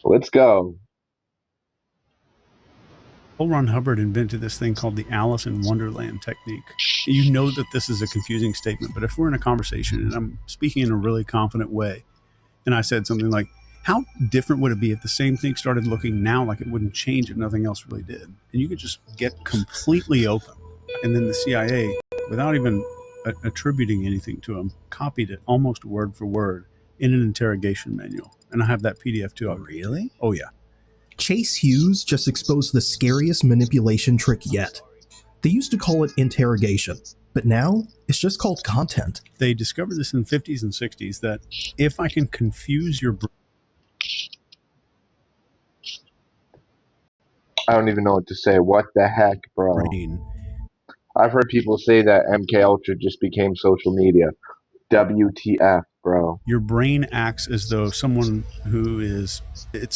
Let's go. L. Ron Hubbard invented this thing called the Alice in Wonderland technique. You know that this is a confusing statement, but if we're in a conversation and I'm speaking in a really confident way, and I said something like, how different would it be if the same thing started looking now like it wouldn't change if nothing else really did? And you could just get completely open. And then the CIA, without even attributing anything to them, copied it almost word for word in an interrogation manual. And I have that PDF too. Really? Oh, yeah. Chase Hughes just exposed the scariest manipulation trick yet. They used to call it interrogation, but now it's just called content. They discovered this in the 50s and 60s that if I can confuse your I don't even know what to say. What the heck, bro? brain, I've heard people say that MK Ultra just became social media. WTF, bro? your brain acts as though someone it's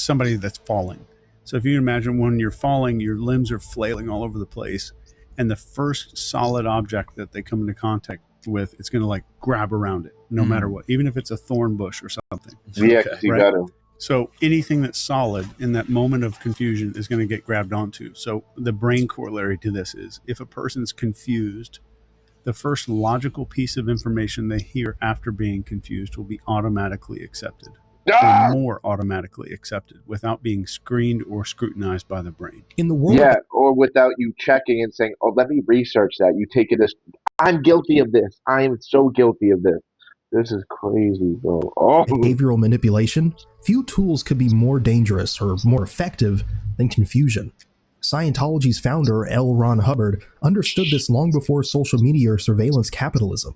somebody that's falling. So if you imagine when you're falling, your limbs are flailing all over the place, and the first solid object that they come into contact with, it's going to like grab around it, no matter what, even if it's a thorn bush or something. Yeah, because you got him. So anything that's solid in that moment of confusion is going to get grabbed onto. So the brain corollary to this is if a person's confused, the first logical piece of information they hear after being confused will be automatically accepted. Or more automatically accepted without being screened or scrutinized by the brain. In the world, Yeah, or without you checking and saying, "Oh, let me research that." You take it as, "I'm guilty of this. I am so guilty of this." This is crazy, bro. Oh, behavioral manipulation, few tools could be more dangerous or more effective than confusion. Scientology's founder, L. Ron Hubbard, understood this long before social media or surveillance capitalism.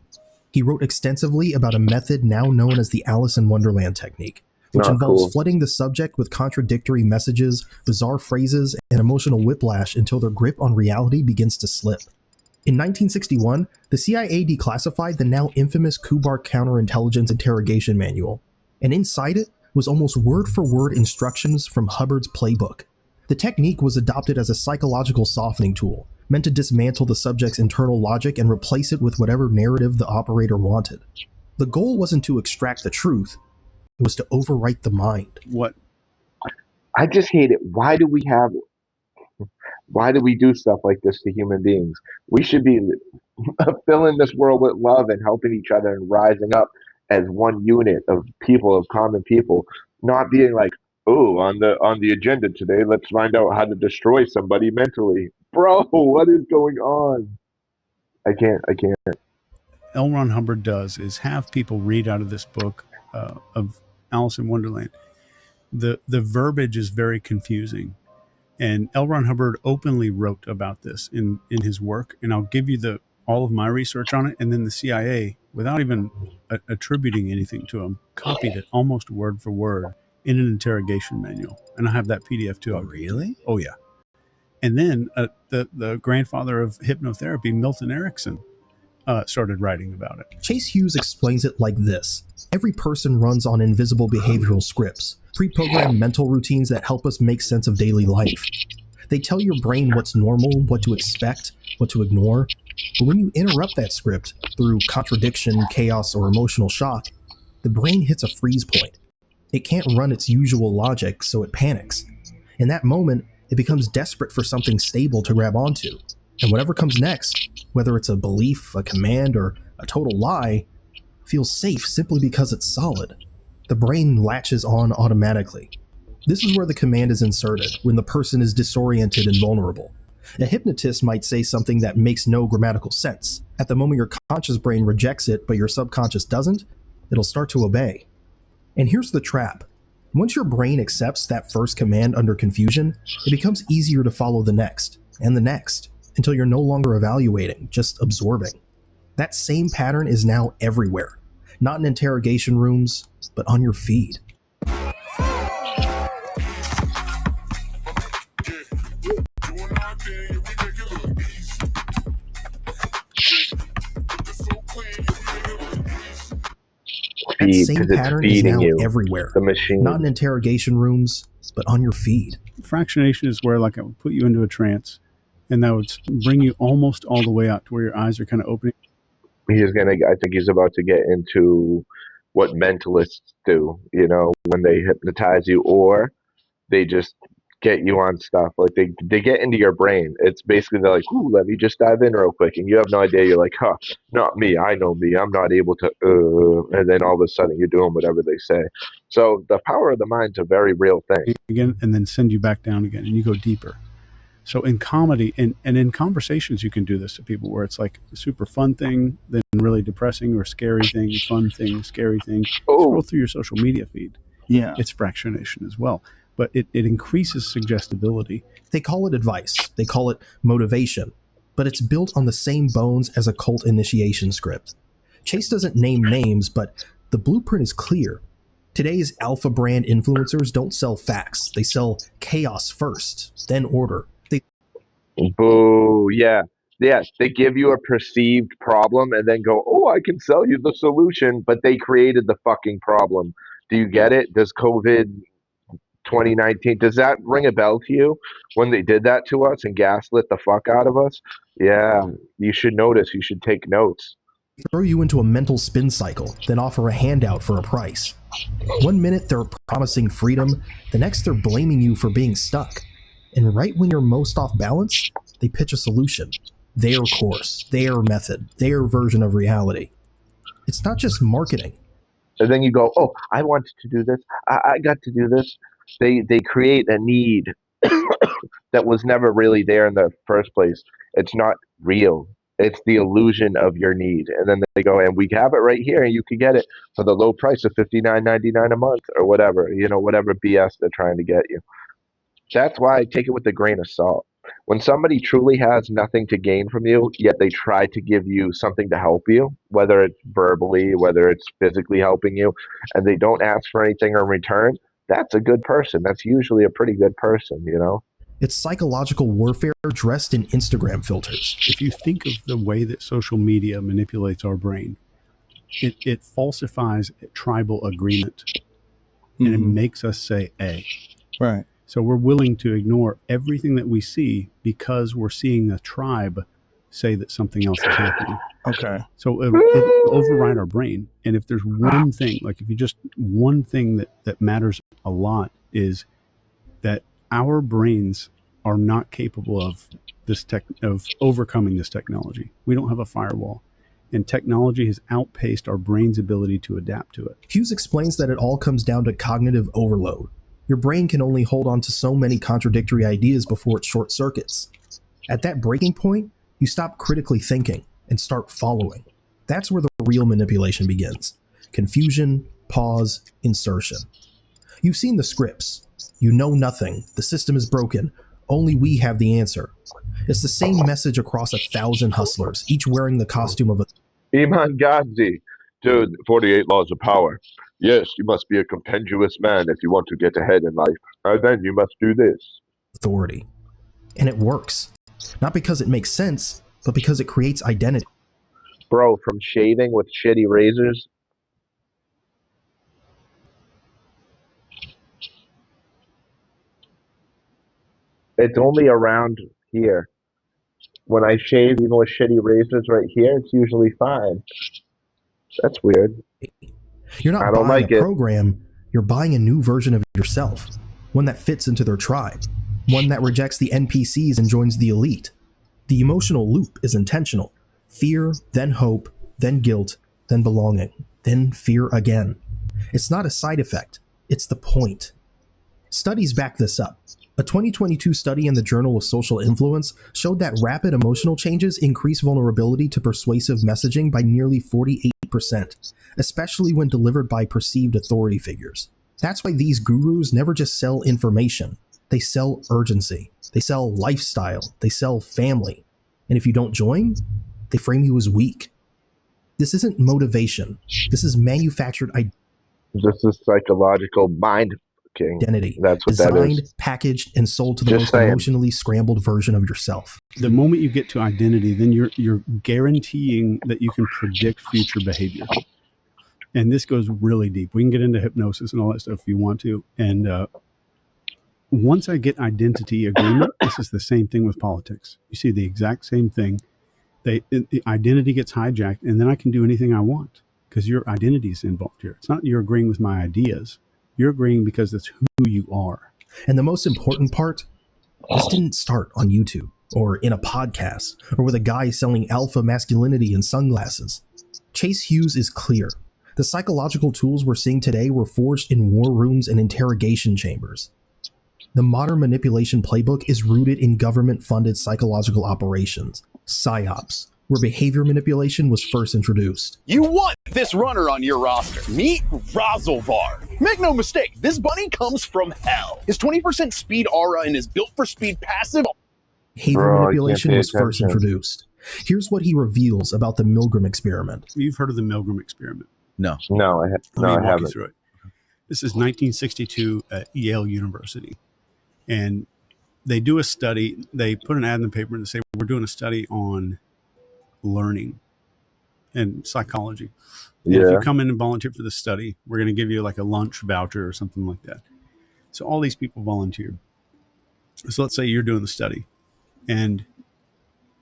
He wrote extensively about a method now known as the Alice in Wonderland technique, which involves flooding the subject with contradictory messages, bizarre phrases, and emotional whiplash until their grip on reality begins to slip. In 1961, the CIA declassified the now infamous Kubar Counterintelligence Interrogation Manual, and inside it was almost word-for-word instructions from Hubbard's playbook. The technique was adopted as a psychological softening tool, meant to dismantle the subject's internal logic and replace it with whatever narrative the operator wanted. The goal wasn't to extract the truth, it was to overwrite the mind. What? I just hate it. Why do we do stuff like this to human beings? We should be filling this world with love and helping each other and rising up as one unit of people, of common people, not being like, "Oh, on the agenda today, let's find out how to destroy somebody mentally." Bro, what is going on? I can't. L. Ron Hubbard does is have people read out of this book of Alice in Wonderland. The verbiage is very confusing. And L. Ron Hubbard openly wrote about this in his work. And I'll give you all of my research on it. And then the CIA, without even attributing anything to him, copied it almost word for word in an interrogation manual. And I have that PDF too. Oh, really? Oh, yeah. And then the grandfather of hypnotherapy, Milton Erickson, started writing about it. Chase Hughes explains it like this. Every person runs on invisible behavioral scripts, pre-programmed mental routines that help us make sense of daily life. They tell your brain what's normal, what to expect, what to ignore. But when you interrupt that script through contradiction, chaos, or emotional shock, the brain hits a freeze point. It can't run its usual logic, so it panics. In that moment, it becomes desperate for something stable to grab onto. And whatever comes next, whether it's a belief, a command, or a total lie, feels safe simply because it's solid. The brain latches on automatically. This is where the command is inserted, when the person is disoriented and vulnerable. A hypnotist might say something that makes no grammatical sense. At the moment your conscious brain rejects it, but your subconscious doesn't, it'll start to obey. And here's the trap. Once your brain accepts that first command under confusion, it becomes easier to follow the next, and the next, until you're no longer evaluating, just absorbing. That same pattern is now everywhere. Not in interrogation rooms, but on your feed. That same pattern is now everywhere. The machine. Not in interrogation rooms, but on your feed. Fractionation is where like I would put you into a trance, and that would bring you almost all the way out to where your eyes are kind of opening. I think he's about to get into what mentalists do, when they hypnotize you, or they just get you on stuff. Like they get into your brain. It's basically they're like, ooh, let me just dive in real quick, and you have no idea. You're like, huh, not me. I know me. I'm not able to. And then all of a sudden you're doing whatever they say. So the power of the mind's a very real thing. Again, and then send you back down again, and you go deeper. So in comedy and in conversations, you can do this to people where it's like a super fun thing, then really depressing or scary thing, fun thing, scary thing. Oh, Scroll through your social media feed. Yeah. It's fractionation as well, but it increases suggestibility. They call it advice, they call it motivation, but it's built on the same bones as a cult initiation script. Chase doesn't name names, but the blueprint is clear. Today's alpha brand influencers don't sell facts, they sell chaos first, then order. boo, yeah. Yes, they give you a perceived problem and then go, oh, I can sell you the solution, but they created the fucking problem. Do you get it? Does COVID 2019, does that ring a bell to you when they did that to us and gaslit the fuck out of us? Yeah, you should notice, you should take notes. Throw you into a mental spin cycle, then offer a handout for a price. One minute they're promising freedom, the next they're blaming you for being stuck. And right when you're most off balance, they pitch a solution. Their course, their method, their version of reality. It's not just marketing. And then you go, oh, I wanted to do this. I got to do this. They create a need that was never really there in the first place. It's not real. It's the illusion of your need. And then they go, and we have it right here, and you can get it for the low price of $59.99 a month or whatever, whatever BS they're trying to get you. That's why I take it with a grain of salt. When somebody truly has nothing to gain from you, yet they try to give you something to help you, whether it's verbally, whether it's physically helping you, and they don't ask for anything in return, that's a good person. That's usually a pretty good person, It's psychological warfare dressed in Instagram filters. If you think of the way that social media manipulates our brain, it falsifies tribal agreement, and it makes us say A. Right. So we're willing to ignore everything that we see because we're seeing a tribe say that something else is happening. Okay. So it override our brain. And if there's one thing, like if you just one thing that matters a lot is that our brains are not capable of of overcoming this technology. We don't have a firewall. And technology has outpaced our brain's ability to adapt to it. Hughes explains that it all comes down to cognitive overload. Your brain can only hold on to so many contradictory ideas before it short circuits. At that breaking point, you stop critically thinking and start following. That's where the real manipulation begins. Confusion, pause, insertion. You've seen the scripts. You know nothing. The system is broken. Only we have the answer. It's the same message across 1,000 hustlers, each wearing the costume of a Iman Gandhi, dude, 48 laws of power. Yes, you must be a compendious man if you want to get ahead in life. And then you must do this. authority. And it works. Not because it makes sense, but because it creates identity. Bro, from shaving with shitty razors. It's only around here. When I shave even with shitty razors right here, it's usually fine. That's weird. You're I not don't buying like a it. program, you're buying a new version of yourself. One that fits into their tribe. One that rejects the NPCs and joins the elite. The emotional loop is intentional. Fear, then hope, then guilt, then belonging, then fear again. It's not a side effect, it's the point. Studies back this up. A 2022 study in the Journal of Social Influence showed that rapid emotional changes increase vulnerability to persuasive messaging by nearly 48%, especially when delivered by perceived authority figures. That's why these gurus never just sell information. They sell urgency. They sell lifestyle. They sell family. And if you don't join, they frame you as weak. This isn't motivation. This is manufactured This is psychological mind fucking. identity. That's what that Designed, is. packaged, and sold to the Just most saying. emotionally scrambled version of yourself. The moment you get to identity, then you're guaranteeing that you can predict future behavior. And this goes really deep. We can get into hypnosis and all that stuff if you want to. And once I get identity agreement, this is the same thing with politics. You see the exact same thing. The identity gets hijacked, and then I can do anything I want because your identity is involved here. It's not you're agreeing with my ideas. You're agreeing because that's who you are. And the most important part, this didn't start on YouTube or in a podcast or with a guy selling alpha masculinity and sunglasses. Chase Hughes is clear. The psychological tools we're seeing today were forged in war rooms and interrogation chambers. The modern manipulation playbook is rooted in government-funded psychological operations, PSYOPs, where behavior manipulation was first introduced. You want this runner on your roster. Meet Razelvar. Make no mistake, this bunny comes from hell. His 20% speed aura and his built for speed passive. Behavior manipulation was first introduced. Here's what he reveals about the Milgram experiment. You've heard of the Milgram experiment? No, I Let me walk you haven't. through it. This is 1962 at Yale University. And they do a study. They put an ad in the paper and they say, we're doing a study on learning and psychology. And if you come in and volunteer for the study, we're going to give you like a lunch voucher or something like that. So all these people volunteered. So let's say you're doing the study and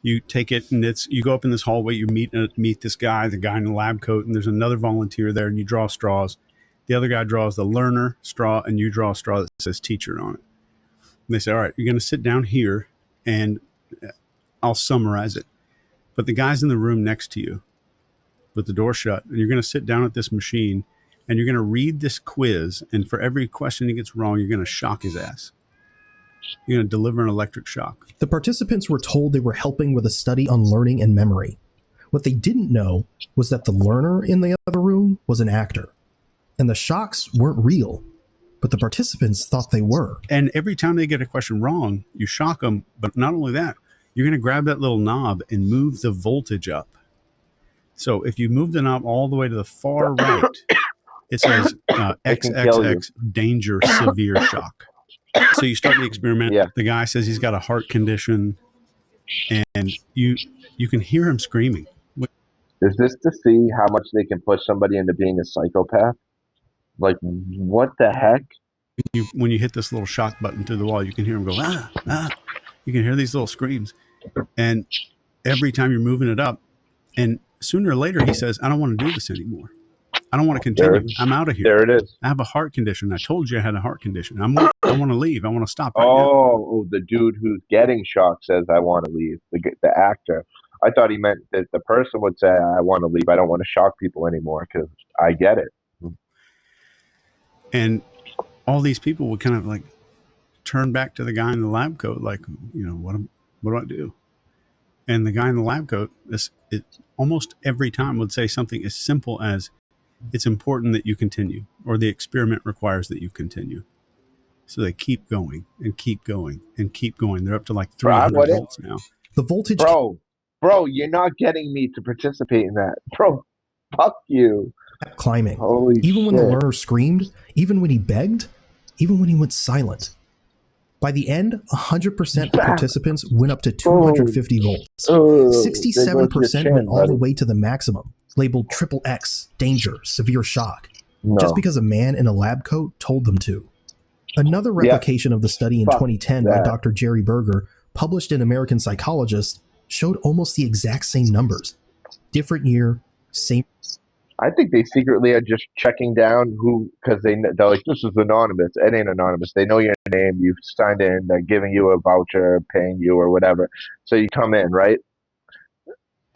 you take it and you go up in this hallway, you meet this guy, the guy in the lab coat, and there's another volunteer there and you draw straws. The other guy draws the learner straw and you draw a straw that says teacher on it. And they say, all right, you're going to sit down here and I'll summarize it. But the guy's in the room next to you with the door shut, and you're going to sit down at this machine and you're going to read this quiz. And for every question he gets wrong, you're going to shock his ass. You're going to deliver an electric shock. The participants were told they were helping with a study on learning and memory. What they didn't know was that the learner in the other room was an actor. And the shocks weren't real, but the participants thought they were. And every time they get a question wrong, you shock them. But not only that, you're going to grab that little knob and move the voltage up. So if you move the knob all the way to the far right, it says XXX danger severe shock. So you start the experiment. Yeah. The guy says he's got a heart condition, and you can hear him screaming. Is this to see how much they can push somebody into being a psychopath? Like, what the heck? When you hit this little shock button through the wall, you can hear him go, ah, ah. You can hear these little screams. And every time you're moving it up, and sooner or later he says, I don't want to do this anymore. I don't want to continue. I'm out of here. There it is. I have a heart condition. I told you I had a heart condition. I want to leave. I want to stop right now. Oh, the dude who's getting shocked says, I want to leave. The actor. I thought he meant that the person would say, I want to leave. I don't want to shock people anymore because I get it. And all these people would kind of like turn back to the guy in the lab coat, like, what do I do? And the guy in the lab coat, it almost every time would say something as simple as, it's important that you continue, or the experiment requires that you continue. So they keep going and keep going and keep going. They're up to like 300 volts now. The voltage... Bro, you're not getting me to participate in that. Bro, fuck you. Climbing. Holy even when shit. the learner screamed, even when he begged, even when he went silent. By the end, 100% of participants went up to 250 volts. 67% went all the way to the maximum, labeled triple X, danger, severe shock, just because a man in a lab coat told them to. Another replication of the study in 2010 by Dr. Jerry Berger, published in American Psychologist, showed almost the exact same numbers. Different year, same... I think they secretly are just checking down who, because they're like, this is anonymous. It ain't anonymous. They know your name. You've signed in. They're giving you a voucher, paying you or whatever. So you come in, right?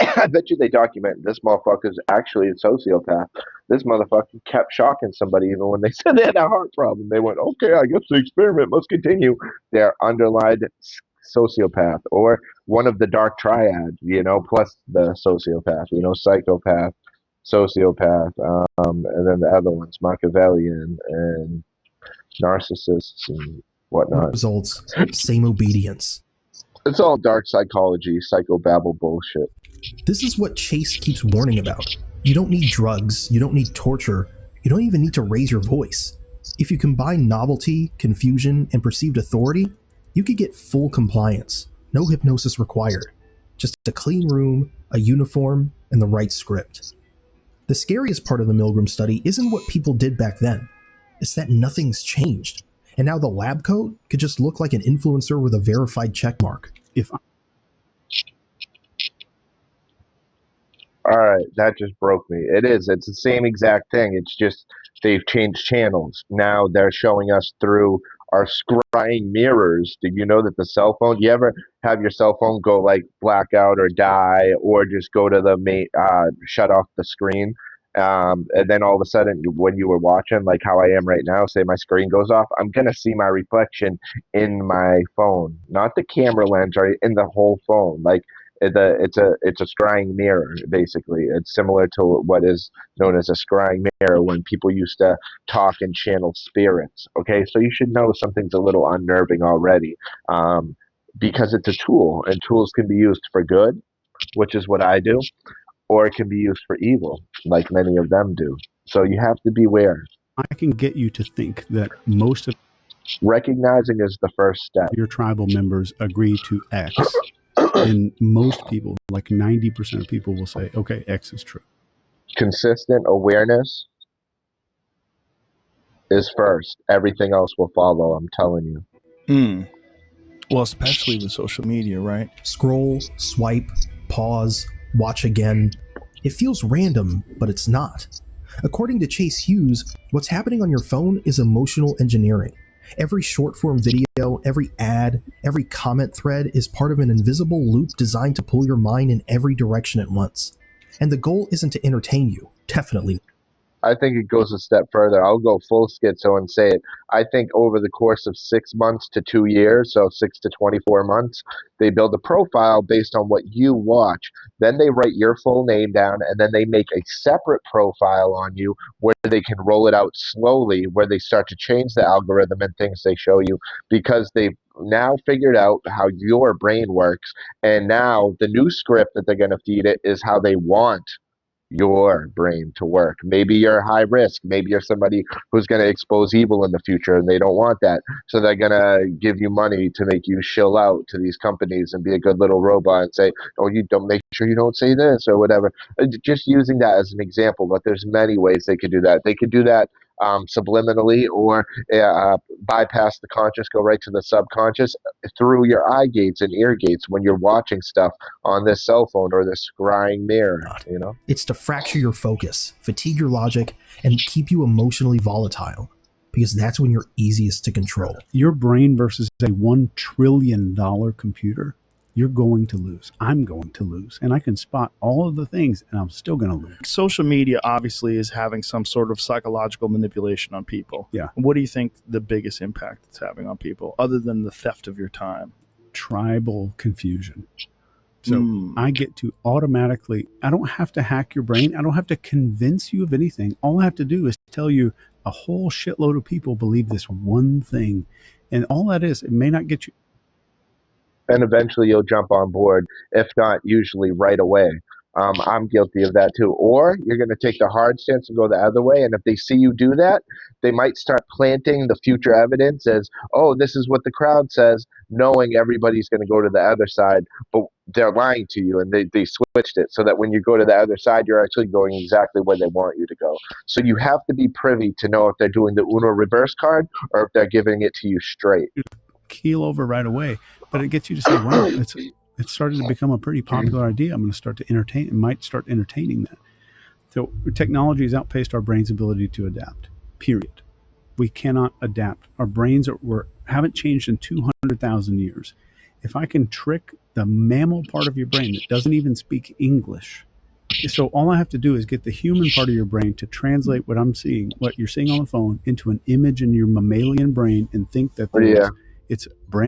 I bet you they document this motherfucker's actually a sociopath. This motherfucker kept shocking somebody even when they said they had a heart problem. They went, okay, I guess the experiment must continue. They're underlined sociopath or one of the dark triad, plus the sociopath, psychopath, sociopath, and then the other ones, Machiavellian and narcissists and whatnot. Results, same obedience. It's all dark psychology, psychobabble bullshit. This is what Chase keeps warning about. You don't need drugs, you don't need torture, you don't even need to raise your voice. If you combine novelty, confusion, and perceived authority, you could get full compliance. No hypnosis required. Just a clean room, a uniform, and the right script. The scariest part of the Milgram study isn't what people did back then. It's that nothing's changed. And now the lab coat could just look like an influencer with a verified checkmark. All right, that just broke me. It's the same exact thing. It's just they've changed channels. Now they're showing us through are scrying mirrors. Did you know that the cell phone, do you ever have your cell phone go like blackout or die, or just go to the main, shut off the screen? And then all of a sudden, when you were watching, like how I am right now, say my screen goes off, I'm going to see my reflection in my phone, not the camera lens, right? In the whole phone. Like, it's a scrying mirror, basically. It's similar to what is known as a scrying mirror when people used to talk and channel spirits. Okay, so you should know something's a little unnerving already, because it's a tool, and tools can be used for good, which is what I do, or it can be used for evil, like many of them do. So you have to beware. I can get you to think that most of Recognizing is the first step. your tribal members agree to X. And most people, like 90% of people, will say, okay, X is true. Consistent awareness is first. Everything else will follow, I'm telling you. Well, especially with social media, right? Scroll, swipe, pause, watch again. It feels random, but it's not. According to Chase Hughes, what's happening on your phone is emotional engineering. Every short-form video, every ad, every comment thread is part of an invisible loop designed to pull your mind in every direction at once. And the goal isn't to entertain you, definitely. I think it goes a step further. I'll go full schizo and say it. I think over the course of 6 months to 2 years, so 6 to 24 months, they build a profile based on what you watch. Then they write your full name down, and then they make a separate profile on you where they can roll it out slowly, where they start to change the algorithm and things they show you, because they've now figured out how your brain works. And now the new script that they're going to feed it is how they want your brain to work. Maybe you're high risk. Maybe you're somebody who's going to expose evil in the future, and they don't want that. So they're going to give you money to make you shill out to these companies and be a good little robot and say, oh, you don't, make sure you don't say this or whatever. Just using that as an example, but there's many ways they could do that. They could do that subliminally, or bypass the conscious, go right to the subconscious through your eye gates and ear gates when you're watching stuff on this cell phone or this scrying mirror, you know? It's to fracture your focus, fatigue your logic, and keep you emotionally volatile, because that's when you're easiest to control. Your brain versus a $1 trillion computer, you're going to lose. I'm going to lose. And I can spot all of the things, and I'm still going to lose. Social media obviously is having some sort of psychological manipulation on people. Yeah. What do you think the biggest impact it's having on people, other than the theft of your time? Tribal confusion. So I get to automatically, I don't have to hack your brain. I don't have to convince you of anything. All I have to do is tell you a whole shitload of people believe this one thing. And all that is, it may not get you. And eventually you'll jump on board, if not usually right away. I'm guilty of that too. Or you're going to take the hard stance and go the other way. And if they see you do that, they might start planting the future evidence as, oh, this is what the crowd says, knowing everybody's going to go to the other side. But they're lying to you, and they switched it so that when you go to the other side, you're actually going exactly where they want you to go. So you have to be privy to know if they're doing the Uno reverse card or if they're giving it to you straight. Keel over right away, but it gets you to say, wow, it's started to become a pretty popular idea. I'm going to start to entertain, and might start entertaining that. So technology has outpaced our brain's ability to adapt, period. We cannot adapt. Our brains haven't changed in 200,000 years. If I can trick the mammal part of your brain that doesn't even speak English, so all I have to do is get the human part of your brain to translate what I'm seeing, what you're seeing on the phone, into an image in your mammalian brain, and think that it's brain.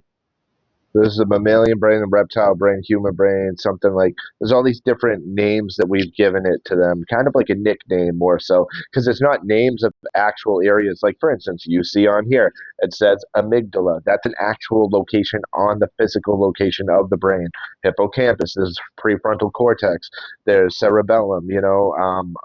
There's a mammalian brain, a reptile brain, human brain, something like, there's all these different names that we've given it to them, kind of like a nickname more so, because it's not names of actual areas. Like, for instance, you see on here, it says amygdala. That's an actual location on the physical location of the brain. Hippocampus, there's prefrontal cortex, there's cerebellum,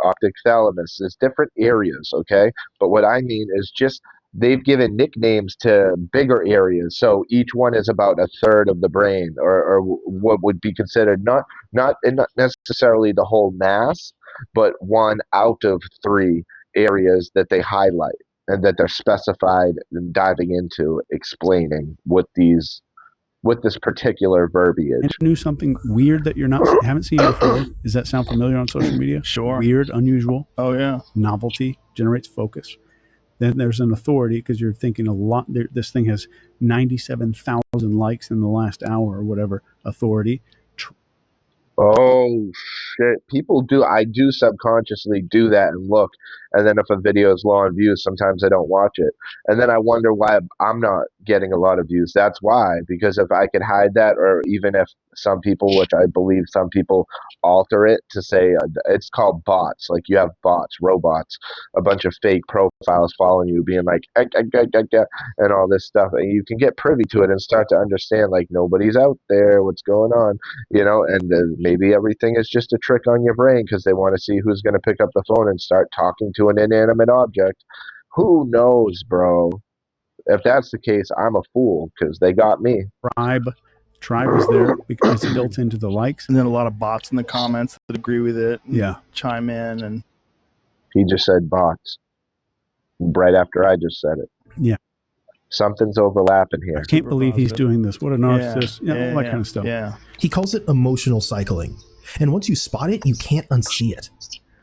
optic thalamus. There's different areas, okay? But what I mean is just, they've given nicknames to bigger areas, so each one is about a third of the brain, or what would be considered not necessarily the whole mass, but one out of three areas that they highlight and that they're specified and diving into, explaining with this particular verbiage. And knew something weird that haven't seen before. Does that sound familiar on social media? Sure. Weird, unusual. Oh yeah. Novelty generates focus. Then there's an authority because you're thinking a lot. This thing has 97,000 likes in the last hour or whatever. Authority. Oh shit! People do. I do subconsciously do that and look, and then if a video is low on views, sometimes I don't watch it, and then I wonder why I'm not getting a lot of views. That's why, because if I could hide that, or even if some people, which I believe some people alter it to say it's called bots. Like you have bots, robots, a bunch of fake profiles following you, being like and all this stuff, and you can get privy to it and start to understand like nobody's out there. What's going on? And maybe everything is just a trick on your brain because they want to see who's going to pick up the phone and start talking to an inanimate object. Who knows, bro? If that's the case, I'm a fool because they got me. Tribe is there because it's built into the likes. And then a lot of bots in the comments that agree with it. Yeah. Chime in. And He just said bots right after I just said it. Yeah. Something's overlapping here. I can't believe he's doing this. What a narcissist. Yeah, All that kind of stuff. Yeah. He calls it emotional cycling. And once you spot it, you can't unsee it.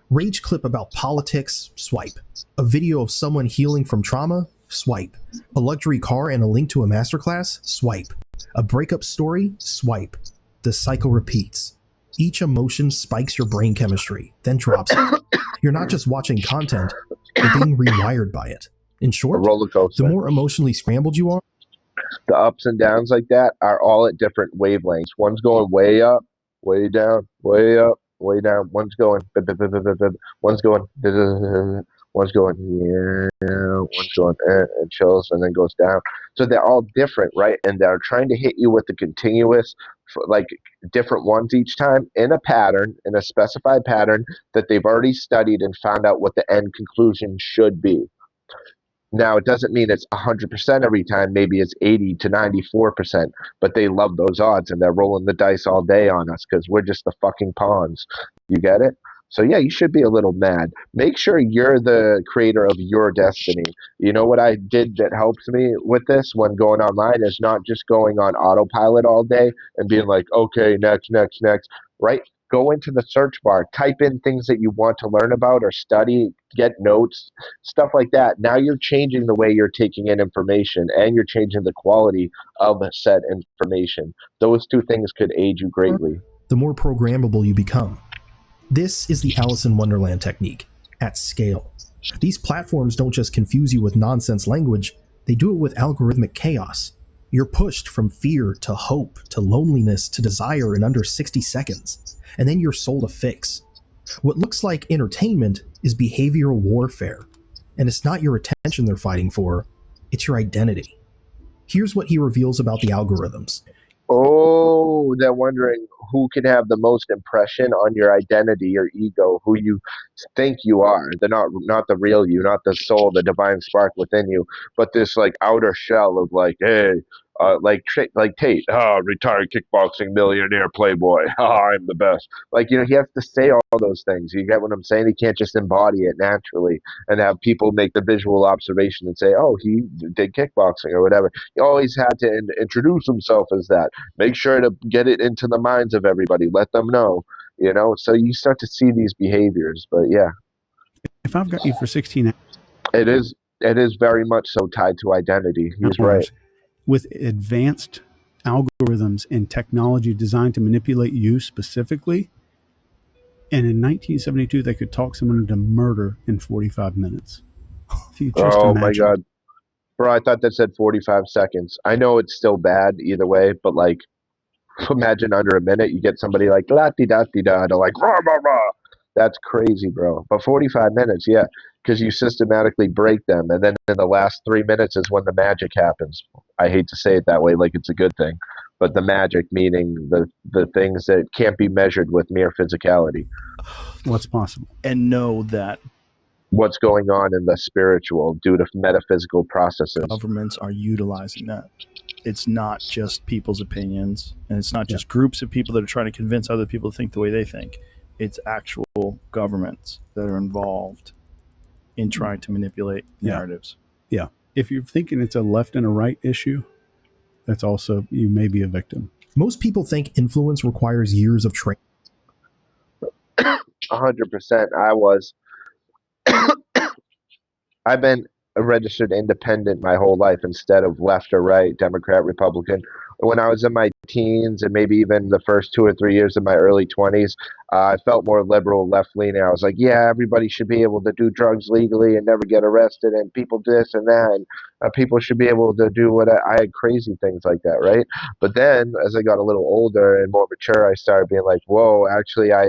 Rage clip about politics, swipe. A video of someone healing from trauma, swipe. A luxury car and a link to a masterclass, swipe. A breakup story, swipe. The cycle repeats. Each emotion spikes your brain chemistry, then drops it. You're not just watching content, you're being rewired by it. In A short, roller coaster. the more emotionally scrambled you are, The ups and downs like that are all at different wavelengths. One's going way up, way down, way up, way down. One's going, one's going, one's going, yeah, one's going, and chills and then goes down. So they're all different, right? And they're trying to hit you with the continuous, like different ones each time in a pattern, in a specified pattern that they've already studied and found out what the end conclusion should be. Now, it doesn't mean it's 100% every time. Maybe it's 80 to 94%, but they love those odds and they're rolling the dice all day on us because we're just the fucking pawns. You get it? So, yeah, you should be a little mad. Make sure you're the creator of your destiny. You know what I did that helps me with this when going online is not just going on autopilot all day and being like, okay, next, right? Go into the search bar, type in things that you want to learn about or study, get notes, stuff like that. Now you're changing the way you're taking in information and you're changing the quality of said information. Those two things could aid you greatly. the more programmable you become. This is the Alice in Wonderland technique, at scale. These platforms don't just confuse you with nonsense language, they do it with algorithmic chaos. You're pushed from fear to hope to loneliness to desire in under 60 seconds, and then you're sold a fix. What looks like entertainment is behavioral warfare, and it's not your attention they're fighting for, it's your identity. Here's what he reveals about the algorithms. Oh, they're wondering who can have the most impression on your identity, your ego, who you think you are. They're not the real you, not the soul, the divine spark within you, but this like outer shell of like, hey, like Tate, retired kickboxing millionaire playboy, I'm the best. Like, he has to say all those things. You get what I'm saying? He can't just embody it naturally and have people make the visual observation and say, oh, he did kickboxing or whatever. He always had to introduce himself as that. Make sure to get it into the minds of everybody. Let them know, so you start to see these behaviors. But yeah, If I've got you for 16 it is very much so tied to identity. He's hours right. with advanced algorithms and technology designed to manipulate you specifically, and in 1972 they could talk someone into murder in 45 minutes. If you just Oh imagine. my God. Bro, I thought that said 45 seconds. I know it's still bad either way, but like, imagine under a minute you get somebody like la-di-da-di-da, they're like rah, rah, rah. That's crazy, bro. But 45 minutes, yeah, because you systematically break them, and then in the last 3 minutes is when the magic happens. I hate to say it that way, like it's a good thing, but the magic meaning the things that can't be measured with mere physicality. What's possible? And know that What's going on in the spiritual due to metaphysical processes. governments are utilizing that. It's not just people's opinions, and it's not just groups of people that are trying to convince other people to think the way they think. It's actual governments that are involved in trying to manipulate narratives. Yeah. If you're thinking it's a left and a right issue, that's also, you may be a victim. Most people think influence requires years of training. 100%. I was. I've been registered independent my whole life instead of left or right, Democrat, Republican. When I was in my teens and maybe even the first 2 or 3 years of my early 20s, I felt more liberal, left leaning. I was like, yeah, everybody should be able to do drugs legally and never get arrested, and people this and that, and people should be able to do what I had crazy things like that, right? But then as I got a little older and more mature, I started being like, whoa, actually, I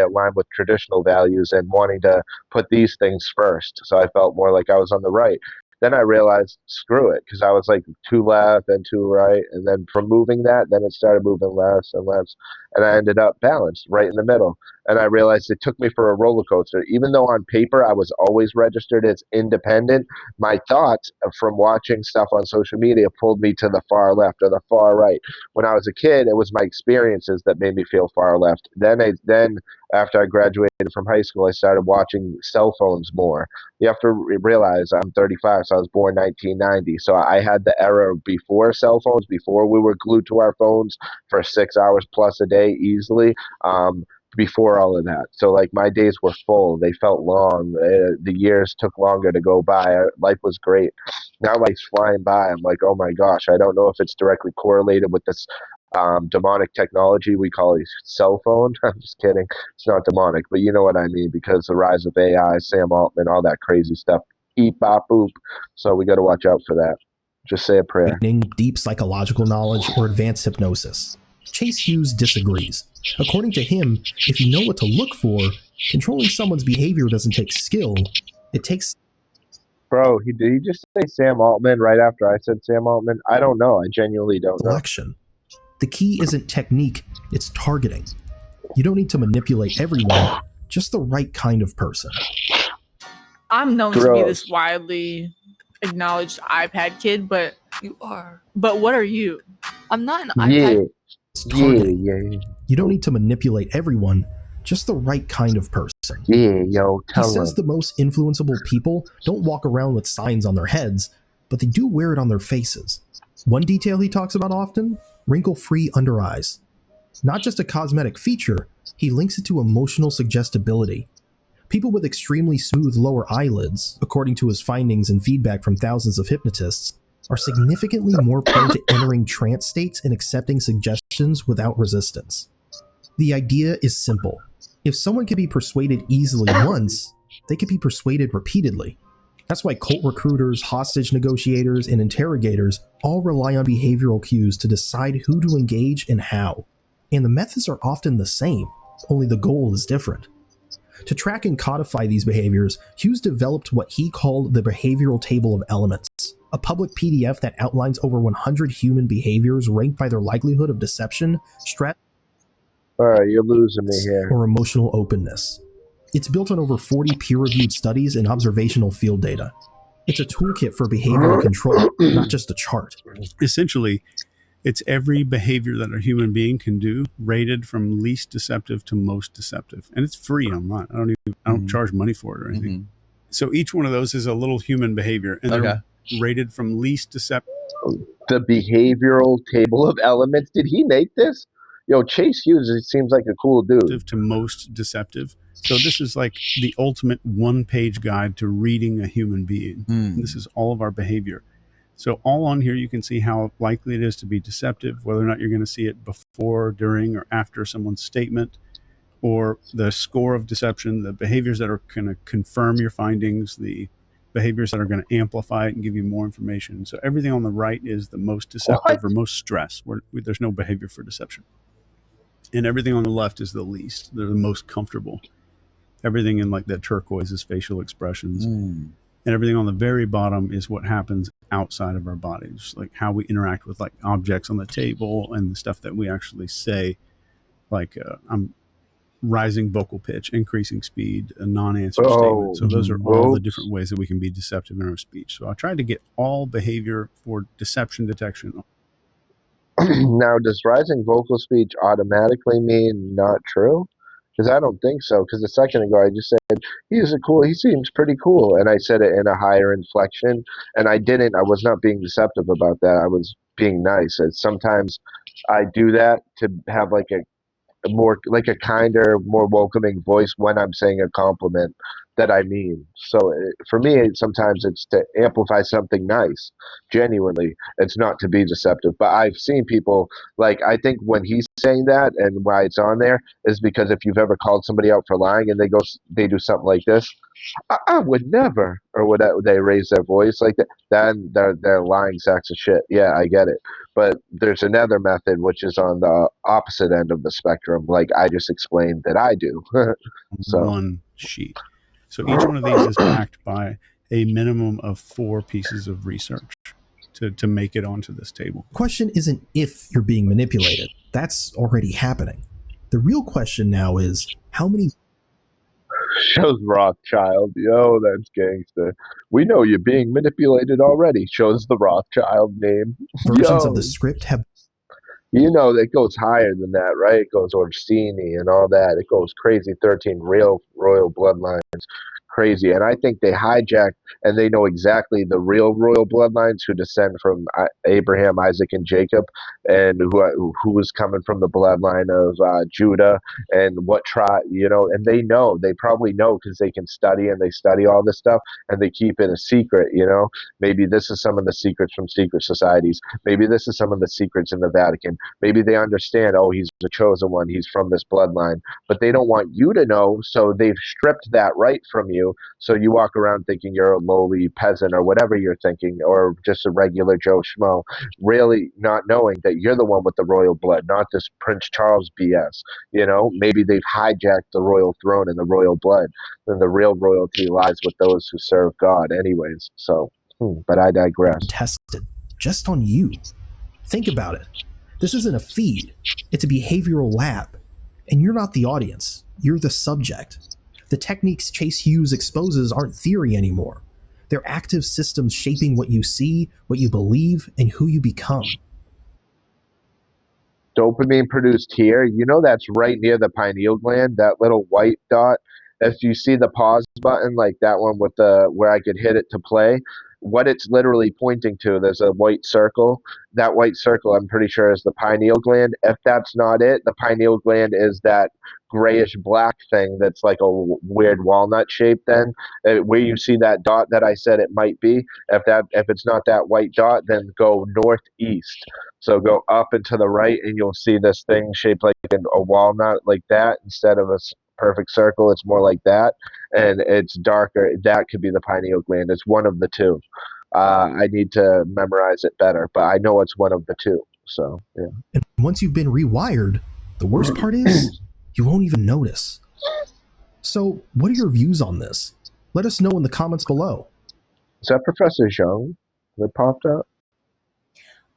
align with traditional values and wanting to put these things first. So I felt more like I was on the right. Then I realized, screw it, because I was like too left and too right. And then from moving that, then it started moving less and less. And I ended up balanced right in the middle. And I realized it took me for a roller coaster. Even though on paper I was always registered as independent, my thoughts from watching stuff on social media pulled me to the far left or the far right. When I was a kid, it was my experiences that made me feel far left. Then after I graduated from high school, I started watching cell phones more. You have to realize I'm 35, so I was born 1990. So I had the era before cell phones, before we were glued to our phones for 6 hours plus a day easily. Before all of that, so like my days were full. They felt long. The years took longer to go by. Life was great. Now life's flying by. I'm like, oh my gosh, I don't know if it's directly correlated with this demonic technology we call a cell phone. I'm just kidding. It's not demonic, but you know what I mean, because the rise of AI, Sam Altman, all that crazy stuff. Eep, bop, boop. So we got to watch out for that. Just say a prayer. Deep psychological knowledge, or advanced hypnosis. Chase Hughes disagrees. According to him, if you know what to look for, controlling someone's behavior doesn't take skill, it takes... Bro, did he just say Sam Altman right after I said Sam Altman? I don't know. I genuinely don't know. Selection. The key isn't technique, it's targeting. You don't need to manipulate everyone, just the right kind of person. I'm known to be this widely acknowledged iPad kid, but you are. But what are you? I'm not an iPad. It's targeting. Yeah. You don't need to manipulate everyone, just the right kind of person. Yeah, yo, He says the most influenceable people don't walk around with signs on their heads, but they do wear it on their faces. One detail he talks about often, wrinkle-free under eyes. Not just a cosmetic feature, he links it to emotional suggestibility. People with extremely smooth lower eyelids, according to his findings and feedback from thousands of hypnotists, are significantly more prone to entering trance states and accepting suggestions without resistance. The idea is simple. If someone can be persuaded easily once, they can be persuaded repeatedly. That's why cult recruiters, hostage negotiators, and interrogators all rely on behavioral cues to decide who to engage and how. And the methods are often the same, only the goal is different. To track and codify these behaviors, Hughes developed what he called the Behavioral Table of Elements, a public PDF that outlines over 100 human behaviors ranked by their likelihood of deception, Alright, you're losing me here. or emotional openness. It's built on over 40 peer-reviewed studies and observational field data. It's a toolkit for behavioral control, not just a chart. Essentially, it's every behavior that a human being can do, rated from least deceptive to most deceptive, and it's free online. I don't charge money for it or anything. So each one of those is a little human behavior, and they're rated from least deceptive. The behavioral table of elements. Did he make this? Yo, Chase Hughes, it seems like a cool dude. To most deceptive. So this is like the ultimate one-page guide to reading a human being. This is all of our behavior. So all on here, you can see how likely it is to be deceptive, whether or not you're going to see it before, during, or after someone's statement, or the score of deception, the behaviors that are going to confirm your findings, the behaviors that are going to amplify it and give you more information. So everything on the right is the most deceptive or most stress, where there's no behavior for deception. And everything on the left is the least. They're the most comfortable. Everything in like that turquoise is facial expressions. And everything on the very bottom is what happens outside of our bodies, like how we interact with like objects on the table and the stuff that we actually say, like I'm rising vocal pitch, increasing speed, a non-answer statement. So those are all the different ways that we can be deceptive in our speech. So I tried to get all behavior for deception detection. Now, does rising vocal speech automatically mean not true? Because I don't think so. Because a second ago I just said he seems pretty cool, and I said it in a higher inflection, and I was not being deceptive about that. I was being nice. And sometimes I do that to have like a more like a kinder, more welcoming voice when I'm saying a compliment that I mean. So for me, sometimes it's to amplify something nice, genuinely. It's not to be deceptive. But I've seen people, like, I think when he's saying that and why it's on there is because if you've ever called somebody out for lying and they do something like this, I would never, or whatever, they raise their voice like that, then they're lying sacks of shit. Yeah, I get it. But there's another method which is on the opposite end of the spectrum, like I just explained that I do. So one sheet. So each one of these is backed by a minimum of 4 pieces of research to make it onto this table. Question isn't if you're being manipulated. That's already happening. The real question now is how many shows Rothschild. Yo, that's gangster. We know you're being manipulated already. Shows the Rothschild name. versions Yo. of the script have You know, it goes higher than that, right? It goes Orsini and all that. It goes crazy. 13 real royal bloodlines. Crazy. And I think they hijacked and they know exactly the real royal bloodlines who descend from Abraham, Isaac, and Jacob, and who was coming from the bloodline of Judah and what tribe, you know, and they probably know because they can study and they study all this stuff and they keep it a secret, you know. Maybe this is some of the secrets from secret societies. Maybe this is some of the secrets in the Vatican. Maybe they understand, oh, he's the chosen one. He's from this bloodline. But they don't want you to know, so they've stripped that right from you. So you walk around thinking you're a lowly peasant or whatever you're thinking, or just a regular Joe Schmo, really not knowing that you're the one with the royal blood, not this Prince Charles BS. You know, maybe they've hijacked the royal throne and the royal blood. Then the real royalty lies with those who serve God anyways. So, but I digress. tested just on you. Think about it. This isn't a feed. It's a behavioral lab. And you're not the audience. You're the subject. The techniques Chase Hughes exposes aren't theory anymore. They're active systems shaping what you see, what you believe, and who you become. Dopamine produced here, you know, that's right near the pineal gland, that little white dot. If you see the pause button, like that one with the where I could hit it to play, what it's literally pointing to, there's a white circle. That white circle, I'm pretty sure, is the pineal gland. If that's not it, the pineal gland is that grayish black thing that's like a weird walnut shape. Then where you see that dot that I said it might be, if it's not that white dot, then go northeast. So go up and to the right, and you'll see this thing shaped like a walnut, like that, instead of a perfect circle. It's more like that, and it's darker. That could be the pineal gland. It's one of the two. I need to memorize it better, but I know it's one of the two. So yeah. And once you've been rewired, the worst part is you won't even notice. So what are your views on this? Let us know in the comments below. Is that Professor Zhang that popped up?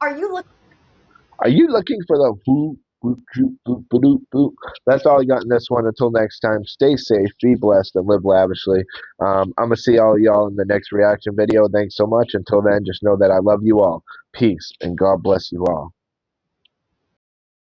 Are you looking? Are you looking for the who? That's all I got in this one. Until next time, stay safe, be blessed, and live lavishly. I'm going to see all y'all in the next reaction video. Thanks so much. Until then, just know that I love you all. Peace, and God bless you all.